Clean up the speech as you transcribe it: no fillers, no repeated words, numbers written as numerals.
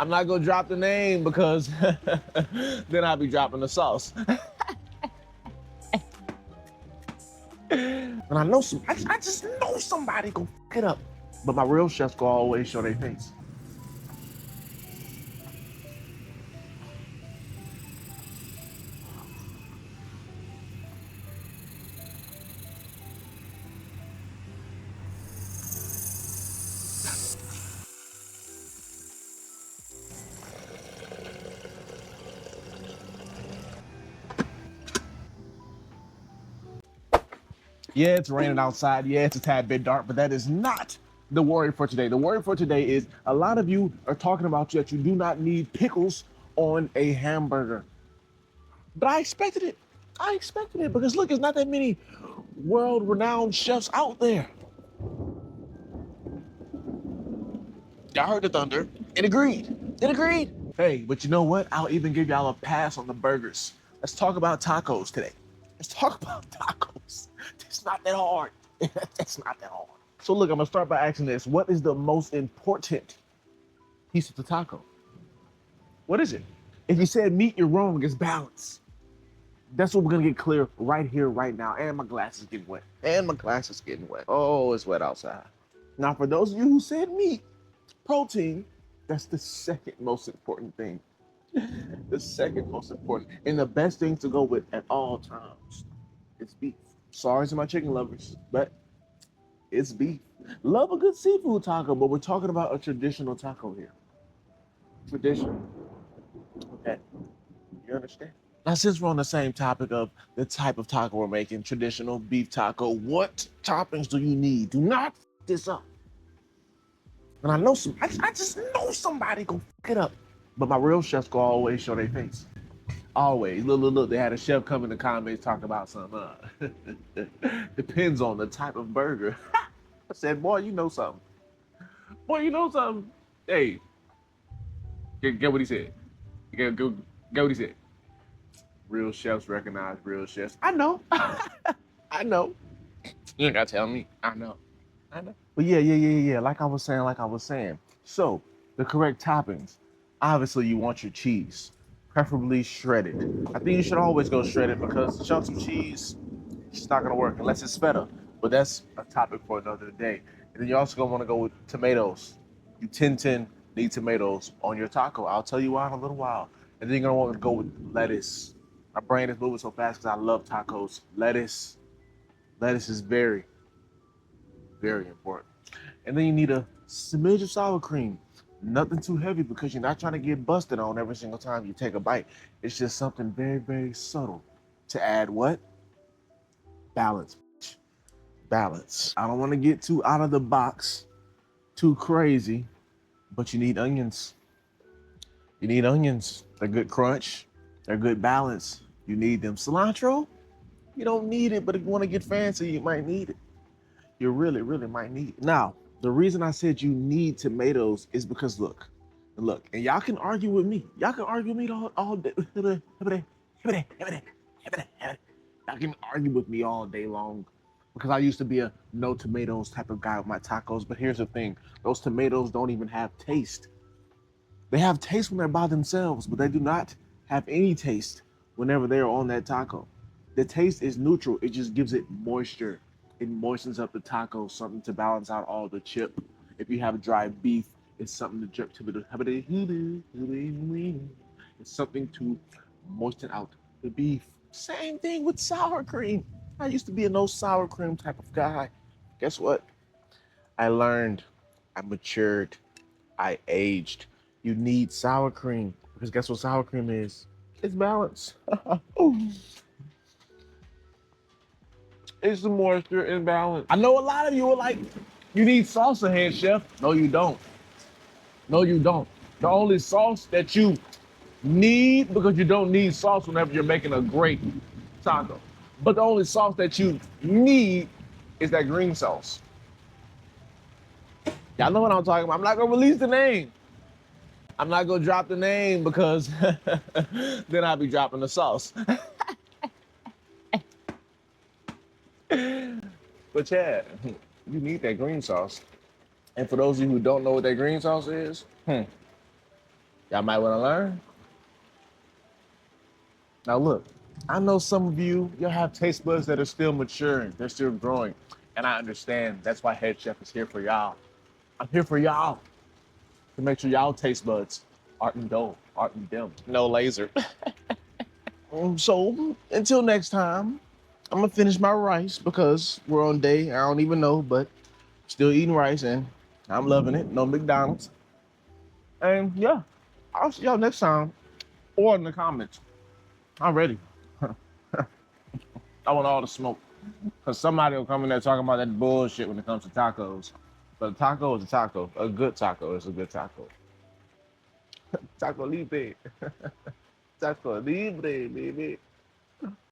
I'm not gonna drop the name because then I'll be dropping the sauce. And I know I just know somebody gonna fuck it up. But my real chefs go always show their face. Yeah, it's raining outside. Yeah, it's a tad bit dark, but that is not the worry for today. The worry for today is a lot of you are talking about that you do not need pickles on a hamburger. But I expected it. I expected it because look, there's not that many world-renowned chefs out there. Y'all heard the thunder. It agreed. It agreed. Hey, but you know what? I'll even give y'all a pass on the burgers. Let's talk about tacos today. Let's talk about tacos. It's not that hard. It's not that hard. So look, I'm gonna start by asking this. What is the most important piece of the taco? What is it? If you said meat, you're wrong. It's balance. That's what we're gonna get clear right here, right now. And my glass is getting wet. And my glass is getting wet. Oh, it's wet outside. Now, for those of you who said meat, protein, that's the second most important thing. The second most important. And the best thing to go with at all times is beef. Sorry to my chicken lovers, but it's beef. Love a good seafood taco, but we're talking about a traditional taco here. Traditional. Okay. You understand? Now, since we're on the same topic of the type of taco we're making, traditional beef taco, what toppings do you need? Do not f this up. And I know I just know somebody gonna fuck it up. But my real chefs go always show their face. Always. Look, they had a chef come in the comments talking about something. Depends on the type of burger. I said, boy, you know something. Boy, you know something. Hey, get what he said. Get what he said. Real chefs recognize real chefs. I know. I know. You ain't gotta tell me. I know. I know. But yeah. Like I was saying. So, the correct toppings. Obviously, you want your cheese, preferably shredded. I think you should always go shredded because chunks of cheese, it's just not gonna work unless it's feta. But that's a topic for another day. And then you're also gonna wanna go with tomatoes. You 10 need tomatoes on your taco. I'll tell you why in a little while. And then you're gonna want to go with lettuce. My brain is moving so fast because I love tacos. Lettuce is very, very important. And then you need a smidge of sour cream. Nothing too heavy because you're not trying to get busted on every single time you take a bite. It's just something very, very subtle to add what? Balance. Balance. I don't want to get too out of the box, too crazy, but you need onions. You need onions. They're good crunch. They're good balance. You need them. Cilantro, you don't need it, but if you want to get fancy, you might need it. You really, really might need it. Now, the reason I said you need tomatoes is because look, and y'all can argue with me. Y'all can argue with me all day. Y'all can argue with me all day long because I used to be a no tomatoes type of guy with my tacos. But here's the thing. Those tomatoes don't even have taste. They have taste when they're by themselves, but they do not have any taste whenever they're on that taco. The taste is neutral. It just gives it moisture. It moistens up the taco, something to balance out all the chip. If you have dry beef, it's something to drip to it's something to moisten out the beef. Same thing with sour cream. I used to be a no sour cream type of guy. Guess what? I learned, I matured, I aged. You need sour cream because guess what sour cream is? It's balance. It's the moisture and balance. I know a lot of you are like, you need salsa head, chef. No, you don't. No, you don't. The only sauce that you need, because you don't need sauce whenever you're making a great taco. But the only sauce that you need is that green sauce. Y'all know what I'm talking about. I'm not gonna release the name. I'm not gonna drop the name because then I'll be dropping the sauce. But yeah, you need that green sauce. And for those of you who don't know what that green sauce is, Y'all might want to learn. Now look, I know some of you'll have taste buds that are still maturing, they're still growing. And I understand that's why Head Chef is here for y'all. I'm here for y'all to make sure y'all taste buds aren't dull, aren't dim, no laser. So until next time, I'm gonna finish my rice because we're on day, I don't even know, but still eating rice and I'm loving it. No McDonald's. And yeah, I'll see y'all next time or in the comments. I'm ready. I want all the smoke. Because somebody will come in there talking about that bullshit when it comes to tacos. But a taco is a taco. A good taco is a good taco. Taco libre. Taco libre, baby.